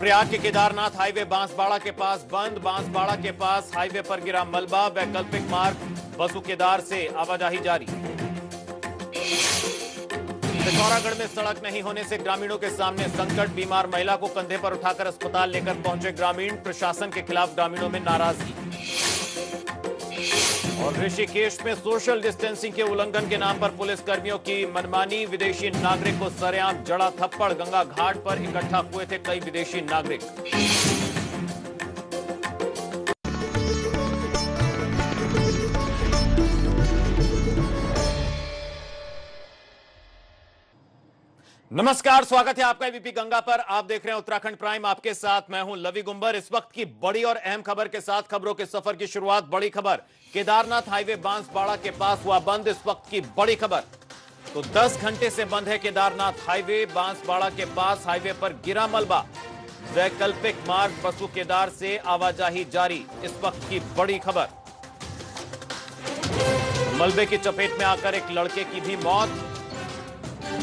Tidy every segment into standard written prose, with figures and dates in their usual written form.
प्रयाग के केदारनाथ हाईवे बांसवाड़ा के पास बंद। बांसवाड़ा के पास हाईवे पर गिरा मलबा। वैकल्पिक मार्ग बसु केदार से आवाजाही जारी। पिथौरागढ़ में सड़क नहीं होने से ग्रामीणों के सामने संकट। बीमार महिला को कंधे पर उठाकर अस्पताल लेकर पहुंचे ग्रामीण। प्रशासन के खिलाफ ग्रामीणों में नाराजगी। और ऋषिकेश में सोशल डिस्टेंसिंग के उल्लंघन के नाम पर पुलिस कर्मियों की मनमानी। विदेशी नागरिक को सरेआम जड़ा थप्पड़। गंगा घाट पर इकट्ठा हुए थे कई विदेशी नागरिक। नमस्कार, स्वागत है आपका एबीपी गंगा पर। आप देख रहे हैं उत्तराखंड प्राइम। आपके साथ मैं हूं लवी गुंबर। इस वक्त की बड़ी और अहम खबर के साथ खबरों के सफर की शुरुआत। बड़ी खबर, केदारनाथ हाईवे बांसवाड़ा के पास हुआ बंद। इस वक्त की बड़ी खबर तो 10 घंटे से बंद है केदारनाथ हाईवे। बांसवाड़ा के पास हाईवे पर गिरा मलबा। वैकल्पिक मार्ग बसु केदार से आवाजाही जारी। इस वक्त की बड़ी खबर, मलबे की चपेट में आकर एक लड़के की भी मौत।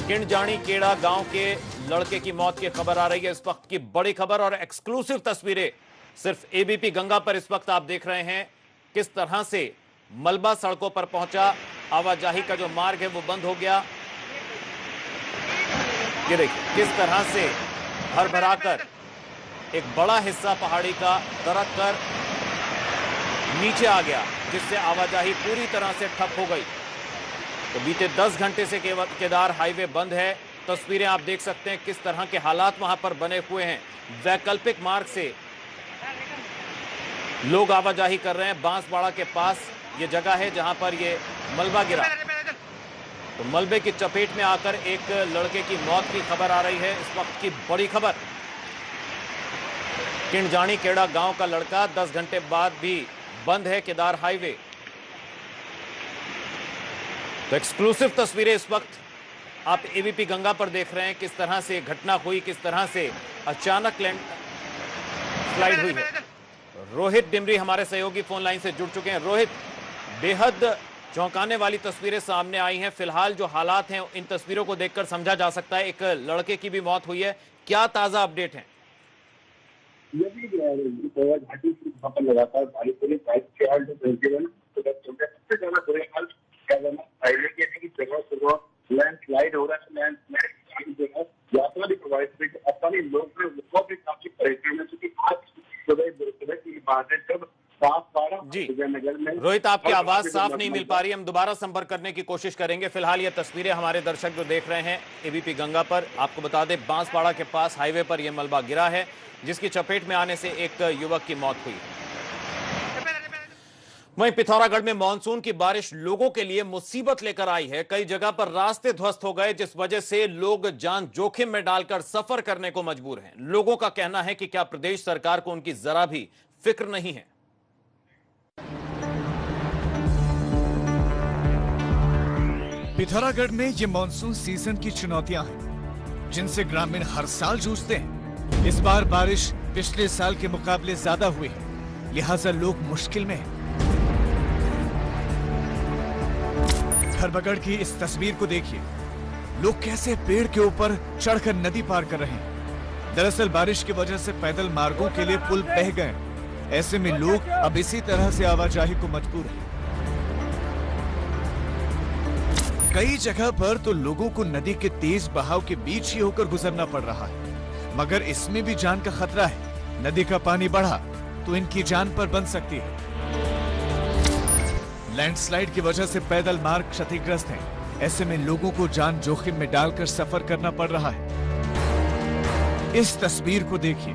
किंडजानी केड़ा गांव के लड़के की मौत की खबर आ रही है। इस वक्त की बड़ी खबर और एक्सक्लूसिव तस्वीरें सिर्फ एबीपी गंगा पर इस वक्त आप देख रहे हैं। किस तरह से मलबा सड़कों पर पहुंचा, आवाजाही का जो मार्ग है वो बंद हो गया। ये देखिए किस तरह से भर भराकर एक बड़ा हिस्सा पहाड़ी का दरक कर नीचे आ गया, जिससे आवाजाही पूरी तरह से ठप हो गई। तो बीते 10 घंटे से केदार हाईवे बंद है। तस्वीरें आप देख सकते हैं किस तरह के हालात वहां पर बने हुए हैं। वैकल्पिक मार्ग से लोग आवाजाही कर रहे हैं। बांसवाड़ा के पास ये जगह है जहां पर ये मलबा गिरा। तो मलबे की चपेट में आकर एक लड़के की मौत की खबर आ रही है। इस वक्त की बड़ी खबर, किंडजानी केड़ा गांव का लड़का। 10 घंटे बाद भी बंद है केदार हाईवे। तो एक्सक्लूसिव तस्वीरें इस वक्त आप एबीपी गंगा पर देख रहे हैं। किस तरह से घटना हुई, किस तरह से अचानक लैंड स्लाइड हुई है। रोहित डिमरी हमारे सहयोगी फोन लाइन से जुड़ चुके हैं। रोहित, बेहद चौंकाने वाली तस्वीरें सामने आई हैं। फिलहाल जो हालात हैं इन तस्वीरों को देखकर समझा जा सकता है एक लड़के की भी मौत हुई है। क्या ताजा अपडेट है? ये भी घाटी पर लगातार बारिश हो रही है। सबसे ज्यादा बुरे हाल हाईवे के जगह सुबह लैंडस्लाइड हो रहा है। लैंडस्लाइड जो है यात्रा भी प्रभावित हुई। स्थानीय लोग भी काफी परेशान है, क्योंकि आज सुबह की बात है जब विजयनगर में। रोहित, आपकी आवाज साफ नहीं मिल पा रही। हम दोबारा संपर्क करने की कोशिश करेंगे। फिलहाल ये तस्वीरें हमारे दर्शक जो देख रहे हैं एबीपी गंगा पर, आपको बता दें बांसवाड़ा के पास हाईवे पर यह मलबा गिरा है, जिसकी चपेट में आने से एक युवक की मौत हुई। वहीं पिथौरागढ़ में मानसून की बारिश लोगों के लिए मुसीबत लेकर आई है। कई जगह पर रास्ते ध्वस्त हो गए, जिस वजह से लोग जान जोखिम में डालकर सफर करने को मजबूर हैं। लोगों का कहना है कि क्या प्रदेश सरकार को उनकी जरा भी फिक्र नहीं है। पिथौरागढ़ में ये मानसून सीजन की चुनौतियां हैं, जिनसे ग्रामीण हर साल जूझते हैं। इस बार बारिश पिछले साल के मुकाबले ज्यादा हुई है, लिहाजा लोग मुश्किल में हैं। खरबगढ़ की इस तस्वीर को देखिए, लोग कैसे पेड़ के ऊपर चढ़कर नदी पार कर रहे हैं। दरअसल बारिश की वजह से पैदल मार्गों के लिए पुल बह गए। ऐसे में लोग अब इसी तरह से आवाजाही को मजबूर हैं। कई जगह पर तो लोगों को नदी के तेज बहाव के बीच ही होकर गुजरना पड़ रहा है, मगर इसमें भी जान का खतरा है। नदी का पानी बढ़ा तो इनकी जान पर बन सकती है। लैंडस्लाइड की वजह से पैदल मार्ग क्षतिग्रस्त हैं। ऐसे में लोगों को जान जोखिम में डालकर सफर करना पड़ रहा है। इस तस्वीर को देखिए,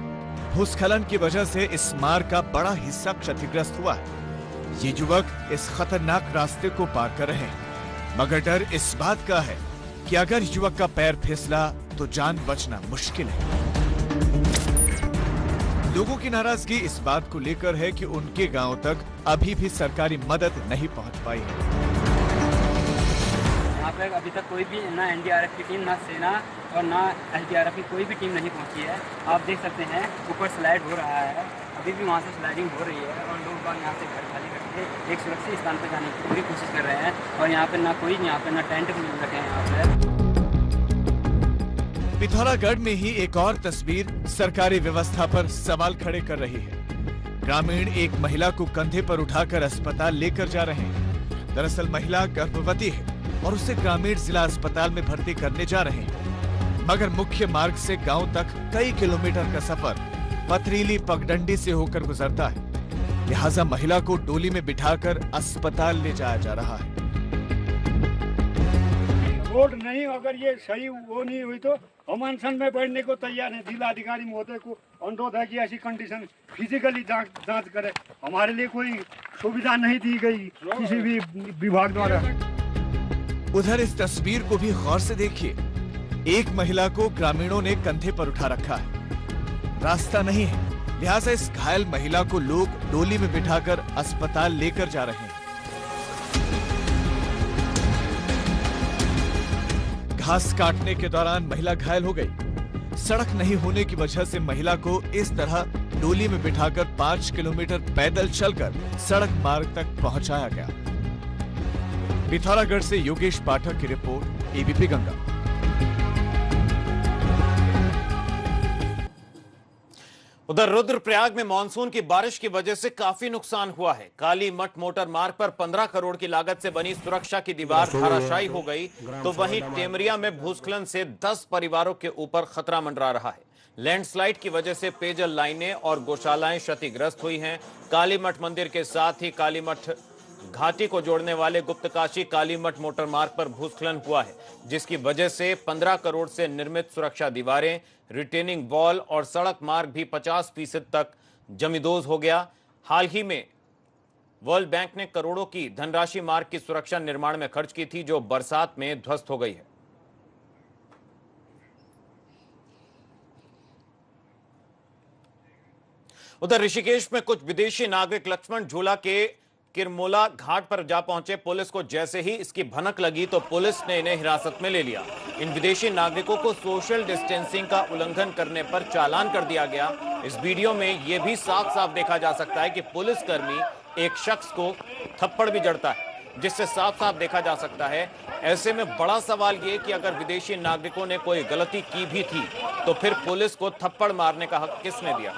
भूस्खलन की वजह से इस मार्ग का बड़ा हिस्सा क्षतिग्रस्त हुआ है। ये युवक इस खतरनाक रास्ते को पार कर रहे हैं, मगर डर इस बात का है कि अगर युवक का पैर फिसला तो जान बचना मुश्किल है। लोगों की नाराजगी इस बात को लेकर है कि उनके गांव तक अभी भी सरकारी मदद नहीं पहुंच पाई है। यहाँ पे अभी तक कोई भी ना एनडीआरएफ की टीम, ना सेना और ना एसडीआरएफ की कोई भी टीम नहीं पहुंची है। आप देख सकते हैं ऊपर स्लाइड हो रहा है, अभी भी वहाँ से स्लाइडिंग हो रही है और लोग बाग यहाँ से घर खाली करके एक सुरक्षित स्थान पर जाने की पूरी कोशिश कर रहे हैं। और यहाँ पे ना टेंट मिल रखे हैं यहाँ पे। पिथौरागढ़ में ही एक और तस्वीर सरकारी व्यवस्था पर सवाल खड़े कर रही है। ग्रामीण एक महिला को कंधे पर उठाकर अस्पताल लेकर जा रहे हैं। दरअसल महिला गर्भवती है और उसे ग्रामीण जिला अस्पताल में भर्ती करने जा रहे हैं, मगर मुख्य मार्ग से गांव तक कई किलोमीटर का सफर पथरीली पगडंडी से होकर गुजरता है। लिहाजा महिला को डोली में बिठाकर अस्पताल ले जाया जा रहा है। रोड नहीं, अगर ये सही वो नहीं हुई तो हम अनशन में बैठने को तैयार हैं। जिलाधिकारी महोदय को अनुरोध है कि ऐसी कंडीशन फिजिकली जांच करे। हमारे लिए कोई सुविधा नहीं दी गई किसी भी विभाग द्वारा। उधर इस तस्वीर को भी गौर से देखिए। एक महिला को ग्रामीणों ने कंधे पर उठा रखा है। रास्ता नहीं है, लिहाजा इस घायल महिला को लोग डोली में बिठाकर अस्पताल लेकर जा रहे हैं। घास काटने के दौरान महिला घायल हो गई। सड़क नहीं होने की वजह से महिला को इस तरह डोली में बिठाकर 5 किलोमीटर पैदल चलकर सड़क मार्ग तक पहुंचाया गया। पिथौरागढ़ से योगेश पाठक की रिपोर्ट, एबीपी गंगा। उधर रुद्रप्रयाग में मानसून की बारिश की वजह से काफी नुकसान हुआ है। काली मठ मोटर मार्ग पर 15 करोड़ की लागत से बनी सुरक्षा की दीवार धराशायी हो गई, तो वहीं टेमरिया में भूस्खलन से 10 परिवारों के ऊपर खतरा मंडरा रहा है। लैंडस्लाइड की वजह से पेयजल लाइनें और गौशालाएं क्षतिग्रस्त हुई हैं। कालीमठ मंदिर के साथ ही कालीमठ घाटी को जोड़ने वाले गुप्तकाशी कालीमठ मोटर मार्ग पर भूस्खलन हुआ है, जिसकी वजह से 15 करोड़ से निर्मित सुरक्षा दीवारें, रिटेनिंग वॉल और सड़क मार्ग भी 50% तक जमींदोज हो गया। हाल ही में वर्ल्ड बैंक ने करोड़ों की धनराशि मार्ग की सुरक्षा निर्माण में खर्च की थी, जो बरसात में ध्वस्त हो गई है। उधर ऋषिकेश में कुछ विदेशी नागरिक लक्ष्मण झूला के किरमोला घाट पर जा पहुंचे। पुलिस को जैसे ही इसकी भनक लगी तो पुलिस ने इन्हें हिरासत में ले लिया। इन विदेशी नागरिकों को सोशल डिस्टेंसिंग का उल्लंघन करने पर चालान कर दिया गया। इस वीडियो में यह भी साफ साफ देखा जा सकता है कि पुलिसकर्मी एक शख्स को थप्पड़ भी जड़ता है, जिससे साफ साफ देखा जा सकता है। ऐसे में बड़ा सवाल यह कि अगर विदेशी नागरिकों ने कोई गलती की भी थी तो फिर पुलिस को थप्पड़ मारने का हक किसने दिया।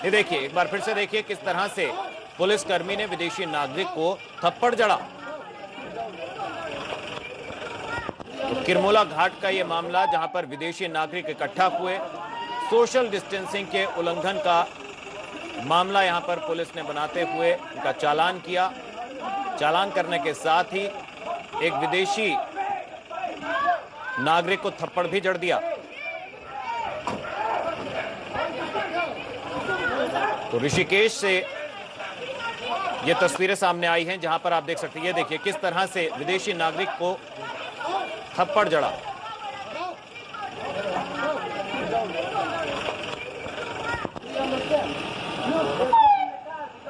ये देखिए, एक बार फिर से देखिए किस तरह से पुलिसकर्मी ने विदेशी नागरिक को थप्पड़ जड़ा। तो किरमोला घाट का यह मामला, जहां पर विदेशी नागरिक इकट्ठा हुए, सोशल डिस्टेंसिंग के उल्लंघन का मामला यहां पर पुलिस ने बनाते हुए उनका चालान किया। चालान करने के साथ ही एक विदेशी नागरिक को थप्पड़ भी जड़ दिया। तो ऋषिकेश से ये तस्वीरें सामने आई हैं, जहां पर आप देख सकते हैं। ये देखिए किस तरह से विदेशी नागरिक को थप्पड़ जड़ा।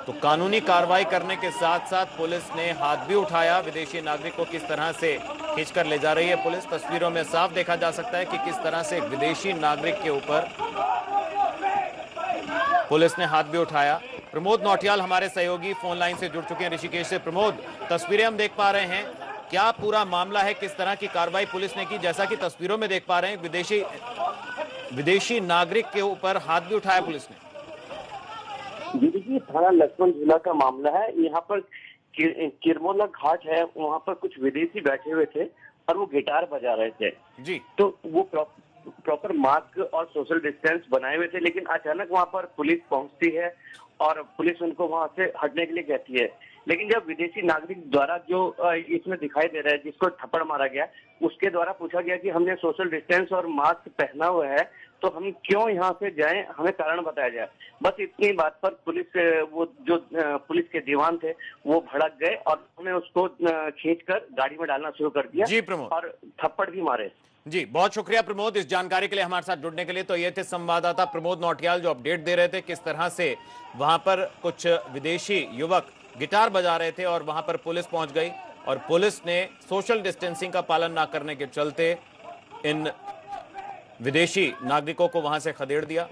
तो कानूनी कार्रवाई करने के साथ साथ पुलिस ने हाथ भी उठाया। विदेशी नागरिक को किस तरह से खींचकर ले जा रही है पुलिस। तस्वीरों में साफ देखा जा सकता है कि किस तरह से एक विदेशी नागरिक के ऊपर पुलिस ने हाथ भी उठाया। प्रमोद नौटियाल हमारे सहयोगी फोन लाइन से जुड़ चुके हैं ऋषिकेश से। प्रमोद, तस्वीरें हम देख पा रहे हैं, क्या पूरा मामला है, किस तरह की कार्रवाई पुलिस ने की? जैसा कि तस्वीरों में देख पा रहे हैं, विदेशी नागरिक के ऊपर हाथ भी उठाया पुलिस ने। जी, थाना लक्ष्मण झूला का मामला है। यहाँ पर किरमोला घाट है, वहाँ पर कुछ विदेशी बैठे हुए थे और वो गिटार बजा रहे थे जी। तो वो प्रॉपर मास्क और सोशल डिस्टेंस बनाए हुए थे, लेकिन अचानक वहाँ पर पुलिस पहुंचती है और पुलिस उनको वहां से हटने के लिए कहती है। लेकिन जब विदेशी नागरिक द्वारा जो इसमें दिखाई दे रहा है, जिसको थप्पड़ मारा गया, उसके द्वारा पूछा गया कि हमने सोशल डिस्टेंस और मास्क पहना हुआ है तो हम क्यों यहाँ से जाएं, हमें कारण बताया जाए। बस इतनी बात पर पुलिस के दीवान थे वो भड़क गए और उन्होंने उसको खींचकर गाड़ी में डालना शुरू कर दिया। जी प्रमोद, और थप्पड़ भी मारे। जी, बहुत शुक्रिया प्रमोद इस जानकारी के लिए, हमारे साथ जुड़ने के लिए। तो ये थे संवाददाता प्रमोद नौटियाल जो अपडेट दे रहे थे किस तरह से वहां पर कुछ विदेशी युवक गिटार बजा रहे थे और वहां पर पुलिस पहुंच गई और पुलिस ने सोशल डिस्टेंसिंग का पालन ना करने के चलते इन विदेशी नागरिकों को वहां से खदेड़ दिया।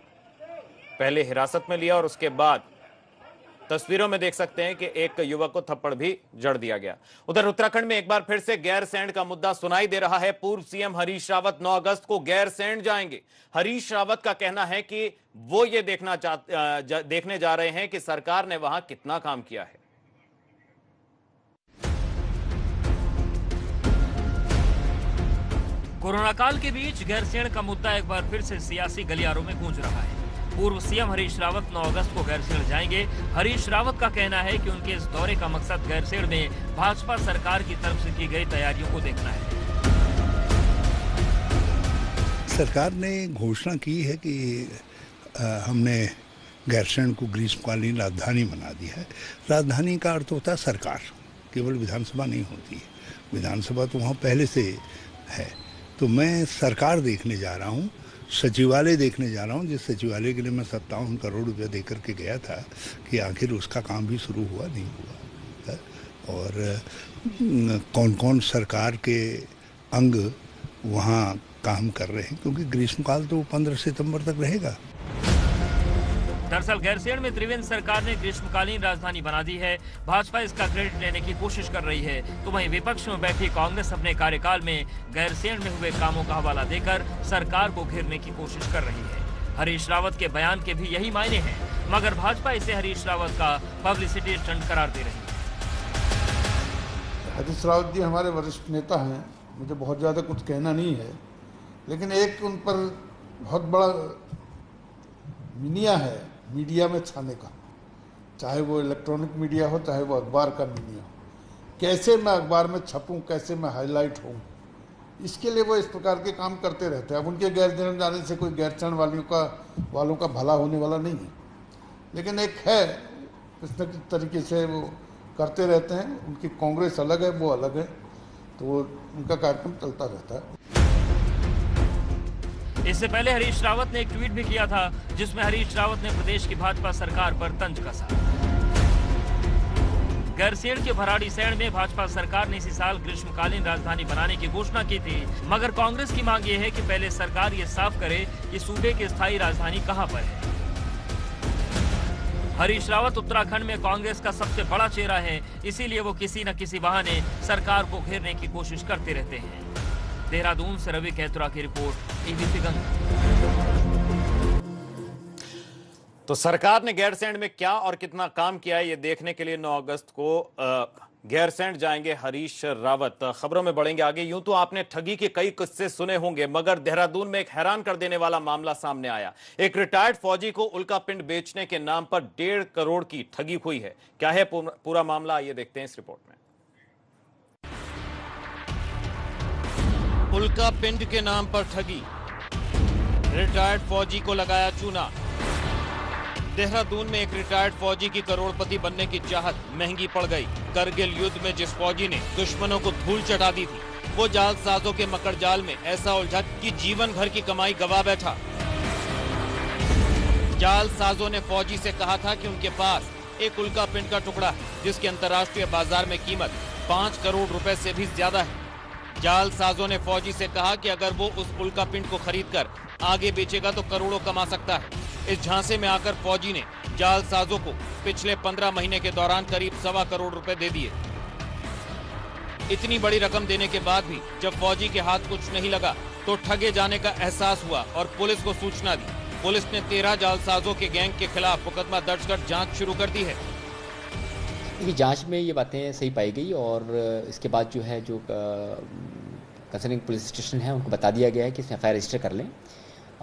पहले हिरासत में लिया और उसके बाद तस्वीरों में देख सकते हैं कि एक युवक को थप्पड़ भी जड़ दिया गया। उधर उत्तराखंड में एक बार फिर से गैरसैंण का मुद्दा सुनाई दे रहा है। पूर्व सीएम हरीश रावत 9 अगस्त को गैरसैंण जाएंगे। हरीश रावत का कहना है कि वो ये देखने जा रहे हैं कि सरकार ने वहां कितना काम किया है। कोरोना काल के बीच गैरसैंण का मुद्दा एक बार फिर से सियासी गलियारों में गूंज रहा है। पूर्व सीएम हरीश रावत 9 अगस्त को गैरसैंण जाएंगे। हरीश रावत का कहना है कि उनके इस दौरे का मकसद गैरसैंण में भाजपा सरकार की तरफ से की गई तैयारियों को देखना है। सरकार ने घोषणा की है कि हमने गैरसैंण को ग्रीष्मकालीन राजधानी बना दी है। राजधानी का अर्थ होता है सरकार, केवल विधानसभा नहीं होती है। विधानसभा तो वहाँ पहले से है। तो मैं सरकार देखने जा रहा हूँ, सचिवालय देखने जा रहा हूँ, जिस सचिवालय के लिए मैं 57 करोड़ रुपये दे करके गया था कि आखिर उसका काम भी शुरू हुआ नहीं हुआ, और कौन कौन सरकार के अंग वहाँ काम कर रहे हैं, क्योंकि ग्रीष्मकाल तो 15 सितंबर तक रहेगा। दरअसल गैरसैंण में त्रिवेंद्र सरकार ने ग्रीष्मकालीन राजधानी बना दी है। भाजपा इसका क्रेडिट लेने की कोशिश कर रही है, तो वहीं विपक्ष में बैठी कांग्रेस अपने कार्यकाल में गैरसैंण में हुए कामों का हवाला देकर सरकार को घेरने की कोशिश कर रही है। हरीश रावत के बयान के भी यही मायने हैं, मगर भाजपा इसे हरीश रावत का पब्लिसिटी स्टंट करार दे रही है। हरीश रावत जी हमारे वरिष्ठ नेता हैं, मुझे बहुत ज़्यादा कुछ कहना नहीं है, लेकिन एक उन पर बहुत बड़ा मिनिया है मीडिया में छाने का, चाहे वो इलेक्ट्रॉनिक मीडिया हो, चाहे वो अखबार का मीडिया हो। कैसे मैं अखबार में छपूं, कैसे मैं हाईलाइट हूँ, इसके लिए वो इस प्रकार के काम करते रहते हैं। अब उनके गैरसैंण जाने से कोई गैरसैंण वालों का भला होने वाला नहीं है, लेकिन एक है किस न किस तरीके से वो करते रहते हैं। उनकी कांग्रेस अलग है, वो अलग है, तो वो उनका कार्यक्रम चलता रहता है। इससे पहले हरीश रावत ने एक ट्वीट भी किया था, जिसमें हरीश रावत ने प्रदेश की भाजपा सरकार पर तंज कसा। गैरसैंण के भराड़ीसैंण में भाजपा सरकार ने इसी साल ग्रीष्मकालीन राजधानी बनाने की घोषणा की थी, मगर कांग्रेस की मांग ये है कि पहले सरकार ये साफ करे कि सूबे की स्थायी राजधानी कहां पर है। हरीश रावत उत्तराखंड में कांग्रेस का सबसे बड़ा चेहरा है, इसीलिए वो किसी न किसी बहाने सरकार को घेरने की कोशिश करते रहते हैं। देहरादून से रवि कैतुरा की रिपोर्ट, एबीपी गंगा। तो सरकार ने गैरसैंण में क्या और कितना काम किया है, ये देखने के लिए 9 अगस्त को गैरसैंण जाएंगे हरीश रावत। खबरों में बढ़ेंगे आगे। यूं तो आपने ठगी के कई किस्से सुने होंगे, मगर देहरादून में एक हैरान कर देने वाला मामला सामने आया। एक रिटायर्ड फौजी को उल्कापिंड बेचने के नाम पर 1.5 करोड़ की ठगी हुई है। क्या है पूरा मामला, आइए देखते हैं इस रिपोर्ट में। उल्कापिंड के नाम पर ठगी, रिटायर्ड फौजी को लगाया चूना। देहरादून में एक रिटायर्ड फौजी की करोड़पति बनने की चाहत महंगी पड़ गई। करगिल युद्ध में जिस फौजी ने दुश्मनों को धूल चटा दी थी, वो जालसाजों के मकर जाल में ऐसा उलझा कि जीवन भर की कमाई गवा बैठा। जालसाजों ने फौजी से कहा था कि उनके पास एक उल्कापिंड का टुकड़ा है, जिसकी अंतर्राष्ट्रीय बाजार में कीमत 5 करोड़ रुपए से भी ज्यादा है। जालसाजों ने फौजी से कहा कि अगर वो उस उल्कापिंड को खरीदकर आगे बेचेगा तो करोड़ों कमा सकता है। इस झांसे में आकर फौजी ने जालसाजों को पिछले 15 महीने के दौरान करीब 1.25 करोड़ रुपए दे दिए। इतनी बड़ी रकम देने के बाद भी जब फौजी के हाथ कुछ नहीं लगा तो ठगे जाने का एहसास हुआ और पुलिस को सूचना दी। पुलिस ने 13 जालसाजों के गैंग के खिलाफ मुकदमा दर्ज कर जांच शुरू कर दी है। जांच में ये बातें सही पाई गई और इसके बाद जो है जो कंसर्निंग पुलिस स्टेशन है उनको बता दिया गया है कि इसमें एफआईआर रजिस्टर कर लें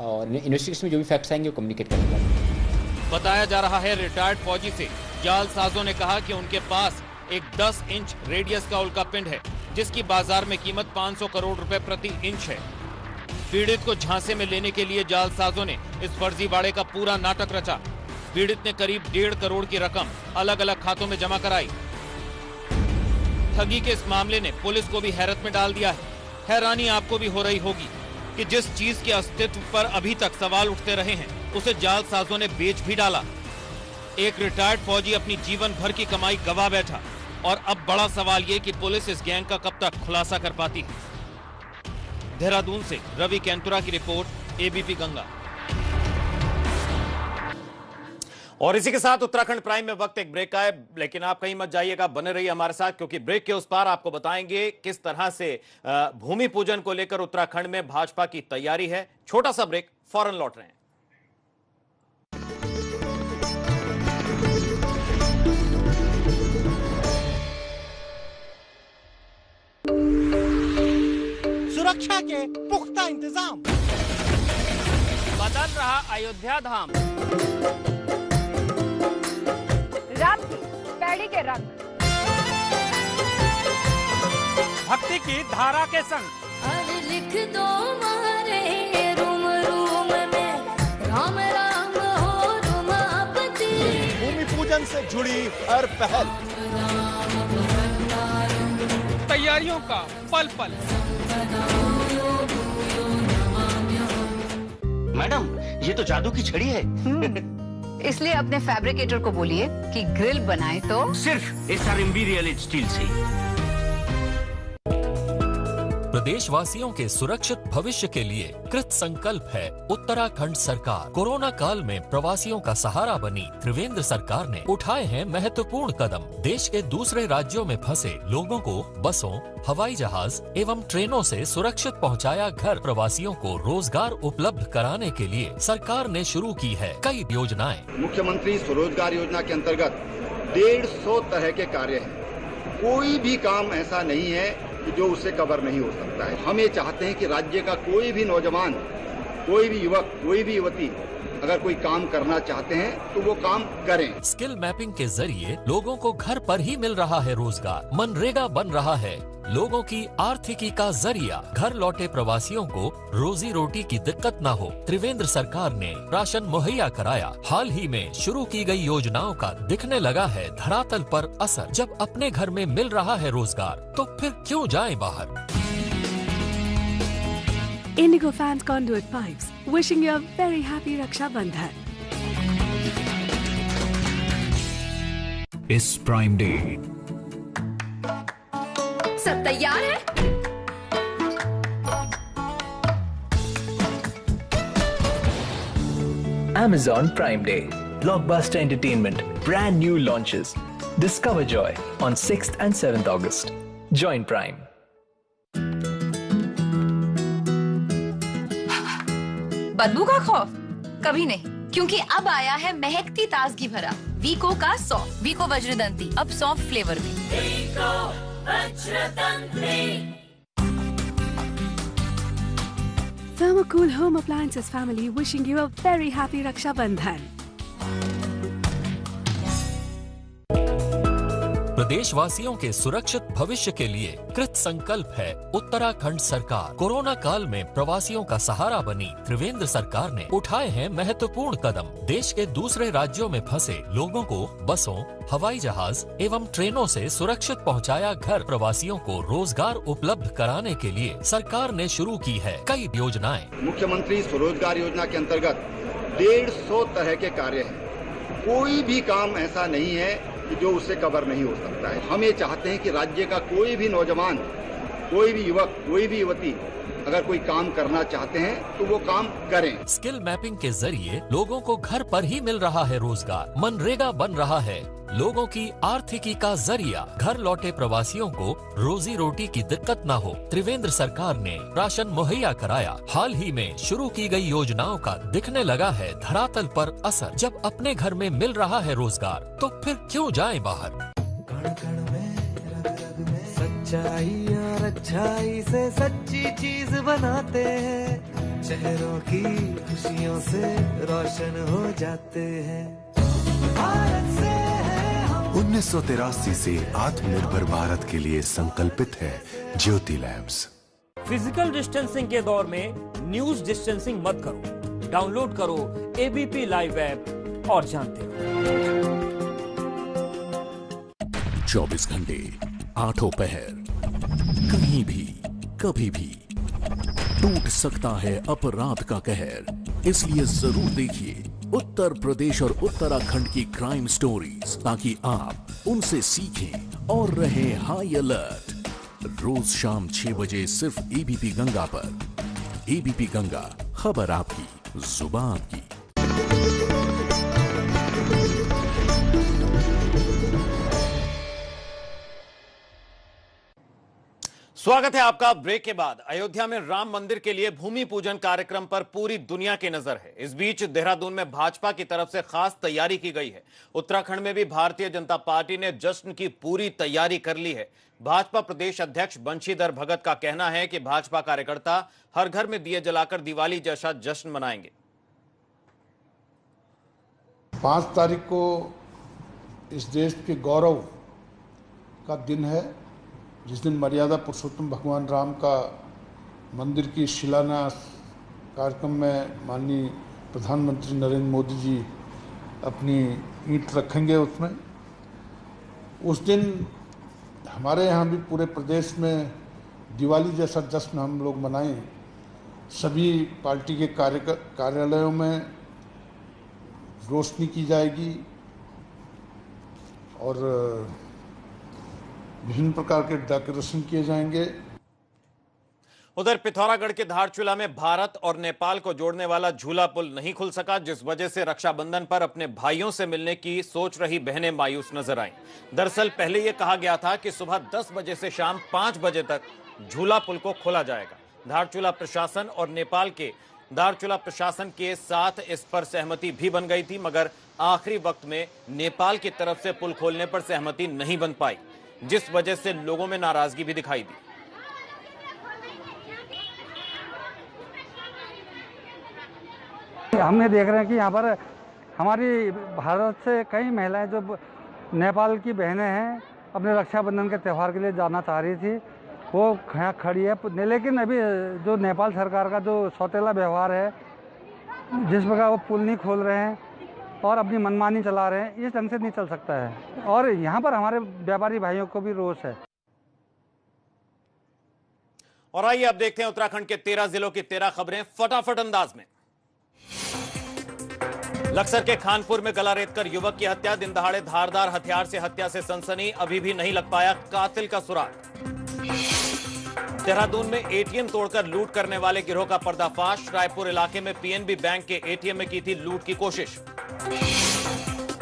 और इन्वेस्टिगेशन में जो भी फैक्ट्स आएंगे वो कम्युनिकेट करेंगे। बताया जा रहा है रिटायर्ड फौजी से जालसाजों ने कहा कि उनके पास एक 10 इंच रेडियस का उल्कापिंड है, जिसकी बाजार में कीमत 500 करोड़ रुपए प्रति इंच है। पीड़ित को झांसे में लेने के लिए जालसाजों ने इस फर्जीवाड़े का पूरा नाटक रचा। पीड़ित ने करीब 1.5 करोड़ की रकम अलग अलग खातों में जमा कराई। ठगी के इस मामले ने पुलिस को भी हैरत में डाल दिया है। हैरानी आपको भी हो रही होगी कि जिस चीज के अस्तित्व पर अभी तक सवाल उठते रहे हैं, उसे जालसाजों ने बेच भी डाला। एक रिटायर्ड फौजी अपनी जीवन भर की कमाई गवा बैठा और अब बड़ा सवाल ये कि पुलिस इस गैंग का कब तक खुलासा कर पाती है। देहरादून से रवि कैंतुरा की रिपोर्ट, एबीपी गंगा। और इसी के साथ उत्तराखंड प्राइम में वक्त एक ब्रेक का है, लेकिन आप कहीं मत जाइएगा, बने रहिए हमारे साथ, क्योंकि ब्रेक के उस पार आपको बताएंगे किस तरह से भूमि पूजन को लेकर उत्तराखंड में भाजपा की तैयारी है। छोटा सा ब्रेक, फौरन लौट रहे हैं। सुरक्षा के पुख्ता इंतजाम, बदल रहा अयोध्या धाम, राम की पैड़ी के रंग, भक्ति की धारा के संग, लिख दो मारे रूम रूम में राम राम हो रुमापति। भूमि पूजन से जुड़ी हर पहल, तैयारियों का पल पल। मैडम, ये तो जादू की छड़ी है। इसलिए अपने फैब्रिकेटर को बोलिए कि ग्रिल बनाए तो सिर्फ SRMB रियल स्टील से। प्रदेशवासियों के सुरक्षित भविष्य के लिए कृत संकल्प है उत्तराखंड सरकार। कोरोना काल में प्रवासियों का सहारा बनी त्रिवेंद्र सरकार ने उठाए हैं महत्वपूर्ण कदम। देश के दूसरे राज्यों में फंसे लोगों को बसों, हवाई जहाज एवं ट्रेनों से सुरक्षित पहुंचाया घर। प्रवासियों को रोजगार उपलब्ध कराने के लिए सरकार ने शुरू की है कई योजनाएं। मुख्यमंत्री स्वरोजगार योजना के अंतर्गत 150 तरह के कार्य हैं। कोई भी काम ऐसा नहीं है कि जो उससे कवर नहीं हो सकता है। हम ये चाहते हैं कि राज्य का कोई भी नौजवान, कोई भी युवक, कोई भी युवती अगर कोई काम करना चाहते हैं तो वो काम करें। स्किल मैपिंग के जरिए लोगों को घर पर ही मिल रहा है रोजगार। मनरेगा बन रहा है लोगों की आर्थिकी का जरिया। घर लौटे प्रवासियों को रोजी रोटी की दिक्कत न हो, त्रिवेंद्र सरकार ने राशन मुहैया कराया। हाल ही में शुरू की गई योजनाओं का दिखने लगा है धरातल पर असर। जब अपने घर में मिल रहा है रोजगार तो फिर क्यों जाएं बाहर। Indigo Fans Conduit Pipes, wishing you a very happy Raksha Bandhan. इस प्राइम डे सब तैयार है? Amazon Prime Day. Blockbuster entertainment. Brand new launches. Discover joy on 6th and 7th August. Join Prime. बदबू का खौफ? कभी नहीं, क्योंकि अब आया है महकती ताजगी भरा वीको का सॉफ्ट। वीको वज्रदंती, अब सॉफ्ट फ्लेवर में। वीको Vajradanti. Thermocool Home Appliances family wishing you a very happy Raksha Bandhan. प्रदेशवासियों के सुरक्षित भविष्य के लिए कृत संकल्प है उत्तराखंड सरकार। कोरोना काल में प्रवासियों का सहारा बनी त्रिवेंद्र सरकार ने उठाए हैं महत्वपूर्ण कदम। देश के दूसरे राज्यों में फंसे लोगों को बसों, हवाई जहाज एवं ट्रेनों से सुरक्षित पहुंचाया घर। प्रवासियों को रोजगार उपलब्ध कराने के लिए सरकार ने शुरू की है कई योजनाएं। मुख्यमंत्री स्वरोजगार योजना के अंतर्गत 150 तरह के कार्य हैं। कोई भी काम ऐसा नहीं है कि जो उससे कवर नहीं हो सकता है। हम ये चाहते हैं कि राज्य का कोई भी नौजवान, कोई भी युवक, कोई भी युवती अगर कोई काम करना चाहते हैं तो वो काम करें। स्किल मैपिंग के जरिए लोगों को घर पर ही मिल रहा है रोजगार। मनरेगा बन रहा है लोगों की आर्थिकी का जरिया। घर लौटे प्रवासियों को रोजी रोटी की दिक्कत न हो, त्रिवेंद्र सरकार ने राशन मुहैया कराया। हाल ही में शुरू की गई योजनाओं का दिखने लगा है धरातल पर असर। जब अपने घर में मिल रहा है रोजगार तो फिर क्यों जाएं बाहर। सच्चाई और अच्छाई से सच्ची चीज बनाते हैं, चेहरों की खुशियों से रोशन हो जाते हैं। भारत से 1983 से आत्मनिर्भर भारत के लिए संकल्पित है ज्योति लैब्स। फिजिकल डिस्टेंसिंग के दौर में न्यूज डिस्टेंसिंग मत करो। डाउनलोड करो ABP लाइव ऐप और जानते रहो। 24 घंटे 8 पहर, कहीं भी कभी भी टूट सकता है अपराध का कहर। इसलिए जरूर देखिए उत्तर प्रदेश और उत्तराखंड की क्राइम स्टोरीज, ताकि आप उनसे सीखें और रहें हाई अलर्ट। रोज शाम 6 बजे सिर्फ ABP गंगा पर। ABP गंगा, खबर आपकी, जुबान की। स्वागत है आपका। ब्रेक के बाद अयोध्या में राम मंदिर के लिए भूमि पूजन कार्यक्रम पर पूरी दुनिया की नजर है। इस बीच देहरादून में भाजपा की तरफ से खास तैयारी की गई है। उत्तराखंड में भी भारतीय जनता पार्टी ने जश्न की पूरी तैयारी कर ली है। भाजपा प्रदेश अध्यक्ष बंशीधर भगत का कहना है कि भाजपा कार्यकर्ता हर घर में दिए जलाकर दिवाली जैसा जश्न मनाएंगे। 5 तारीख को इस देश के गौरव का दिन है, जिस दिन मर्यादा पुरुषोत्तम भगवान राम का मंदिर की शिलान्यास कार्यक्रम में माननीय प्रधानमंत्री नरेंद्र मोदी जी अपनी ईंट रखेंगे। उसमें उस दिन हमारे यहाँ भी पूरे प्रदेश में दिवाली जैसा जश्न हम लोग मनाएं। सभी पार्टी के कार्यालयों में रोशनी की जाएगी और विभिन्न प्रकार के डेकोरेशन किए जाएंगे। उधर पिथौरागढ़ के धारचूला में भारत और नेपाल को जोड़ने वाला झूला पुल नहीं खुल सका, जिस वजह से रक्षाबंधन पर अपने भाइयों से मिलने की सोच रही बहनें मायूस नजर आईं। दरअसल पहले यह कहा गया था कि सुबह 10 बजे से शाम 5 बजे तक झूला पुल को खोला जाएगा। धारचूला प्रशासन और नेपाल के धारचूला प्रशासन के साथ इस पर सहमति भी बन गई थी, मगर आखिरी वक्त में नेपाल की तरफ से पुल खोलने पर सहमति नहीं बन पाई, जिस वजह से लोगों में नाराजगी भी दिखाई दी। हम ये देख रहे हैं कि यहाँ पर हमारी भारत से कई महिलाएं जो नेपाल की बहनें हैं अपने रक्षाबंधन के त्यौहार के लिए जाना चाह रही थी, वो यहाँ खड़ी है। लेकिन अभी जो नेपाल सरकार का जो सौतेला व्यवहार है, जिस प्रकार वो पुल नहीं खोल रहे हैं और अपनी मनमानी चला रहे हैं, इस ढंग से नहीं चल सकता है। और यहाँ पर हमारे व्यापारी भाइयों को भी रोष है। और आइए अब देखते हैं उत्तराखंड के 13 जिलों की 13 खबरें फटाफट अंदाज में। लक्सर के खानपुर में गला रेतकर युवक की हत्या, दिन दहाड़े धारदार हथियार से हत्या से सनसनी, अभी भी नहीं लग पाया कातिल का सुराग। देहरादून में एटीएम तोड़कर लूट करने वाले गिरोह का पर्दाफाश, रायपुर इलाके में पीएनबी बैंक के एटीएम में की थी लूट की कोशिश।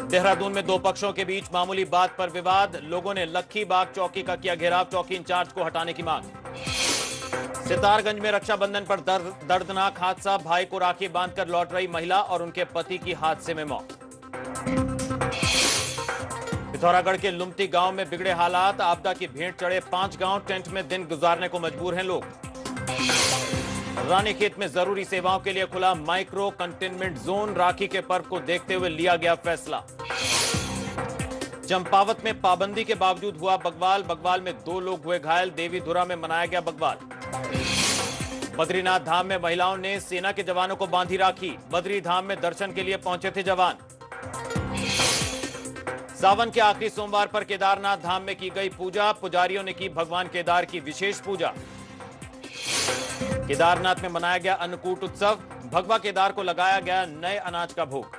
देहरादून में दो पक्षों के बीच मामूली बात पर विवाद, लोगों ने लक्खी बाग चौकी का किया घेराव, चौकी इंचार्ज को हटाने की मांग। सितारगंज में रक्षाबंधन पर दर्दनाक हादसा, भाई को राखी बांधकर लौट रही महिला और उनके पति की हादसे में मौत। पिथौरागढ़ के लुमती गांव में बिगड़े हालात, आपदा की भेंट चढ़े 5 गांव, टेंट में दिन गुजारने को मजबूर हैं लोग। रानीखेत में जरूरी सेवाओं के लिए खुला माइक्रो कंटेनमेंट जोन, राखी के पर्व को देखते हुए लिया गया फैसला। चंपावत में पाबंदी के बावजूद हुआ बगवाल, बगवाल में 2 लोग हुए घायल, देवीधुरा में मनाया गया बगवाल। बद्रीनाथ धाम में महिलाओं ने सेना के जवानों को बांधी राखी, बद्री धाम में दर्शन के लिए पहुंचे थे जवान। सावन के आखिरी सोमवार पर केदारनाथ धाम में की गई पूजा, पुजारियों ने की भगवान केदार की विशेष पूजा। केदारनाथ में मनाया गया अन्नकूट उत्सव, भगवा केदार को लगाया गया नए अनाज का भोग।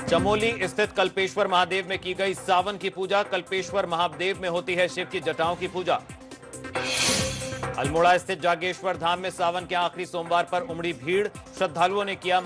चमोली स्थित कल्पेश्वर महादेव में की गई सावन की पूजा, कल्पेश्वर महादेव में होती है शिव की जटाओं की पूजा। अल्मोड़ा स्थित जागेश्वर धाम में सावन के आखिरी सोमवार पर उमड़ी भीड़, श्रद्धालुओं ने किया